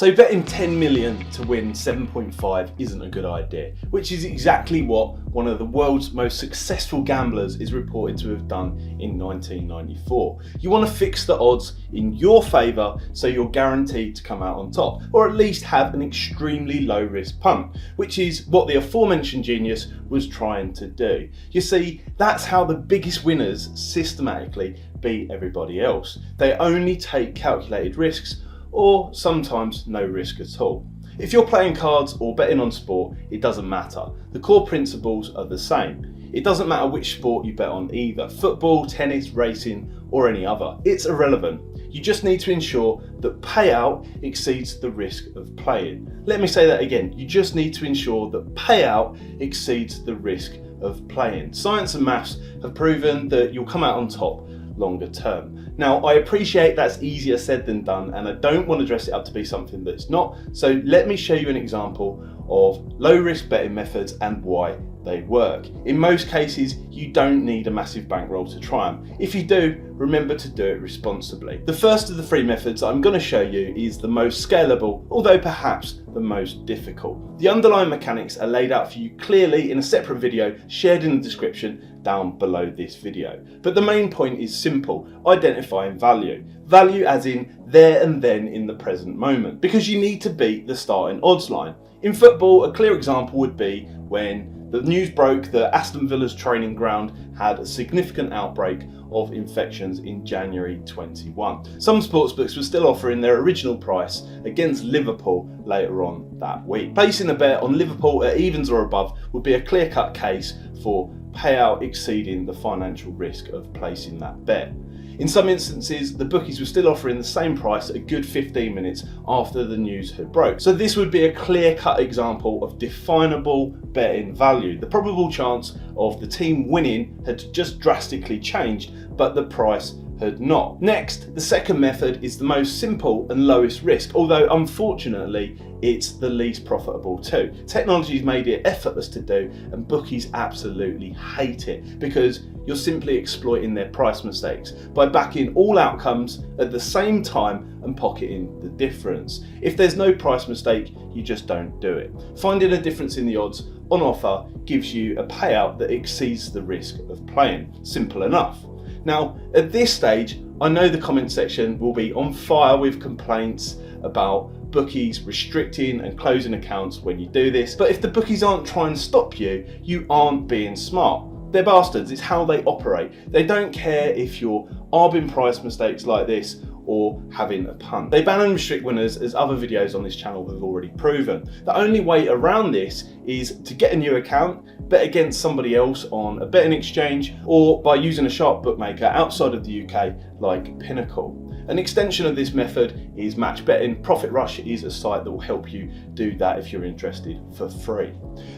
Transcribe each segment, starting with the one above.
So betting 10 million to win 7.5 isn't a good idea, which is exactly what one of the world's most successful gamblers is reported to have done in 1994. You want to fix the odds in your favour so you're guaranteed to come out on top, or at least have an extremely low risk punt, which is what the aforementioned genius was trying to do. You see, that's how the biggest winners systematically beat everybody else. They only take calculated risks, or sometimes no risk at all. If you're playing cards or betting on sport, it doesn't matter. The core principles are the same. It doesn't matter which sport you bet on either, football, tennis, racing, or any other. It's irrelevant. You just need to ensure that payout exceeds the risk of playing. Let me say that again. You just need to ensure that payout exceeds the risk of playing. Science and maths have proven that you'll come out on top longer term. Now, I appreciate that's easier said than done, and I don't want to dress it up to be something that's not. So let me show you an example of low risk betting methods and why they work. In most cases, you don't need a massive bankroll to try them. If you do, remember to do it responsibly. The first of the three methods I'm going to show you is the most scalable, although perhaps the most difficult. The underlying mechanics are laid out for you clearly in a separate video shared in the description down below this video. But the main point is simple: identifying value. Value as in there and then in the present moment, because you need to beat the starting odds line. In football, a clear example would be when the news broke that Aston Villa's training ground had a significant outbreak of infections in January 21. Some sportsbooks were still offering their original price against Liverpool later on that week. Placing a bet on Liverpool at evens or above would be a clear-cut case for payout exceeding the financial risk of placing that bet. In some instances, the bookies were still offering the same price a good 15 minutes after the news had broke. So this would be a clear-cut example of definable betting value. The probable chance of the team winning had just drastically changed, but the price had not. Next, the second method is the most simple and lowest risk, although unfortunately it's the least profitable too. Technology's made it effortless to do, and bookies absolutely hate it because you're simply exploiting their price mistakes by backing all outcomes at the same time and pocketing the difference. If there's no price mistake, you just don't do it. Finding a difference in the odds on offer gives you a payout that exceeds the risk of playing. Simple enough. Now, at this stage, I know the comment section will be on fire with complaints about bookies restricting and closing accounts when you do this, but if the bookies aren't trying to stop you, you aren't being smart. They're bastards, it's how they operate. They don't care if you're arbing price mistakes like this or having a punt. They ban and restrict winners, as other videos on this channel have already proven. The only way around this is to get a new account, bet against somebody else on a betting exchange, or by using a sharp bookmaker outside of the UK like Pinnacle. An extension of this method is match betting. Profit Rush is a site that will help you do that if you're interested, for free.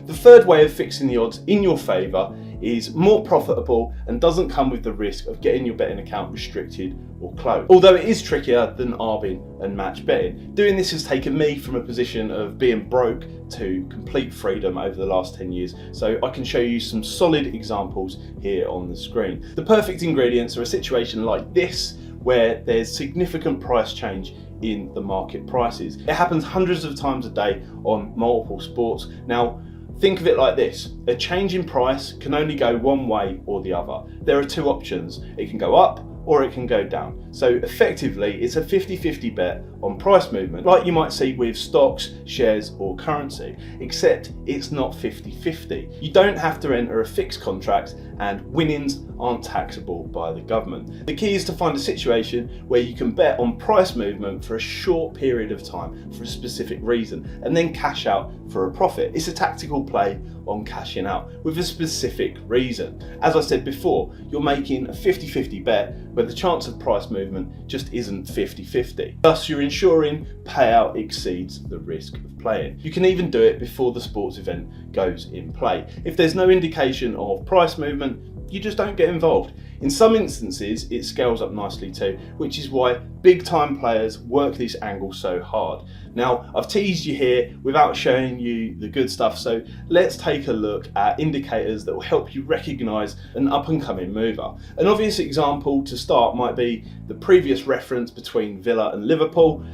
The third way of fixing the odds in your favour is more profitable and doesn't come with the risk of getting your betting account restricted or closed. Although it is trickier than arbing and match betting. Doing this has taken me from a position of being broke to complete freedom over the last 10 years, so I can show you some solid examples here on the screen. The perfect ingredients are a situation like this, where there's significant price change in the market prices. It happens hundreds of times a day on multiple sports. Now, think of it like this: a change in price can only go one way or the other. There are two options. It can go up or it can go down. So effectively, it's a 50-50 bet on price movement, like you might see with stocks, shares, or currency, except it's not 50-50. You don't have to enter a fixed contract, and winnings aren't taxable by the government. The key is to find a situation where you can bet on price movement for a short period of time for a specific reason, and then cash out for a profit. It's a tactical play on cashing out with a specific reason. As I said before, you're making a 50-50 bet where the chance of price movement just isn't 50-50. Thus, you're ensuring payout exceeds the risk of playing. You can even do it before the sports event goes in play. If there's no indication of price movement, you just don't get involved. In some instances, it scales up nicely too, which is why big time players work this angle so hard. Now, I've teased you here without showing you the good stuff, so let's take a look at indicators that will help you recognise an up and coming mover. An obvious example to start might be the previous reference between Villa and Liverpool.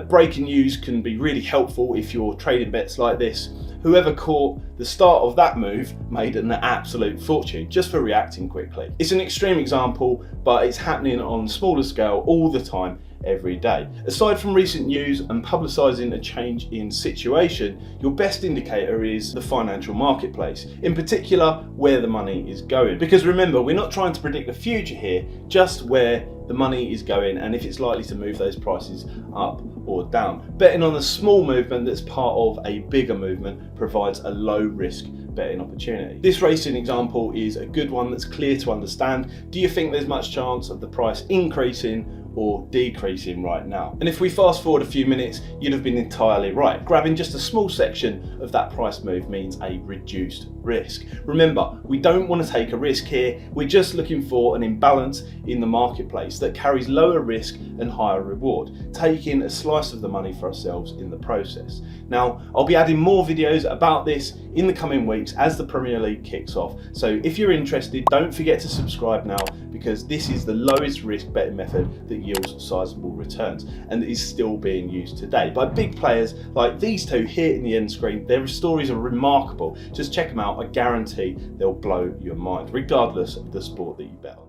Breaking news can be really helpful if you're trading bets like this. Whoever caught the start of that move made an absolute fortune just for reacting quickly. It's an extreme example, but it's happening on a smaller scale all the time, every day. Aside from recent news and publicising a change in situation, your best indicator is the financial marketplace, in particular where the money is going. Because remember, we're not trying to predict the future here, just where the money is going and if it's likely to move those prices up or down. Betting on a small movement that's part of a bigger movement provides a low risk betting opportunity. This racing example is a good one that's clear to understand. Do you think there's much chance of the price increasing or decreasing right now? And if we fast forward a few minutes, you'd have been entirely right. Grabbing just a small section of that price move means a reduced risk. Remember, we don't want to take a risk here. We're just looking for an imbalance in the marketplace that carries lower risk and higher reward, taking a slice of the money for ourselves in the process. Now, I'll be adding more videos about this in the coming weeks as the Premier League kicks off. So if you're interested, don't forget to subscribe now, because this is the lowest risk betting method that yields sizable returns and is still being used today by big players like these two here in the end screen. Their stories are remarkable. Just check them out. I guarantee they'll blow your mind, regardless of the sport that you bet on.